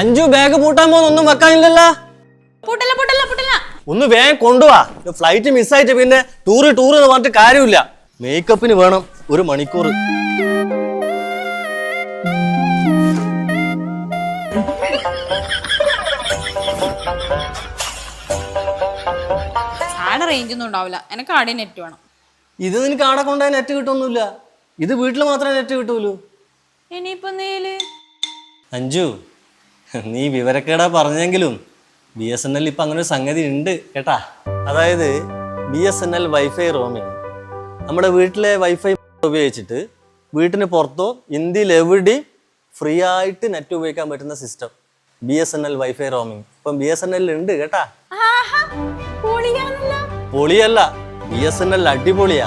അഞ്ചു bag പൂട്ടാൻ പോകുന്നൊന്നും വെക്കാനില്ലല്ലോ. ഒന്ന് വേഗം കൊണ്ടുപോവാ. ഫ്ലൈറ്റ് മിസ്സായിട്ട് പിന്നെ ടൂറ് എന്ന് പറഞ്ഞിട്ട് കാര്യമില്ല. മേക്കപ്പിന് വേണം 1 മണിക്കൂർ. റേഞ്ച് ഒന്നും ഉണ്ടാവില്ല. എനിക്ക് ആടെ നെറ്റ് വേണം. ഇത് നിനക്ക് ആടെ കൊണ്ടുപോയ നെറ്റ് കിട്ടൊന്നുമില്ല. ഇത് വീട്ടിൽ മാത്രമേ നെറ്റ് കിട്ടൂലൂ. ഇനിയിപ്പോ അഞ്ചു, നീ വിവരക്കേടാ പറഞ്ഞെങ്കിലും BSNL ഇപ്പൊ അങ്ങനെ ഒരു സംഗതി ഉണ്ട് കേട്ടാ. അതായത് BSNL വൈഫൈ റോമിങ്. നമ്മുടെ വീട്ടിലെ വൈഫൈ ഉപയോഗിച്ചിട്ട് വീട്ടിന് പുറത്തോ ഇന്ത്യയിൽ എവിടെയും ഫ്രീ ആയിട്ട് നെറ്റ് ഉപയോഗിക്കാൻ പറ്റുന്ന സിസ്റ്റം BSNL വൈഫൈ റോമിങ് ഇപ്പം BSNL ഉണ്ട് കേട്ടാ. പൊളിയല്ല, BSNL അടിപൊളിയാ.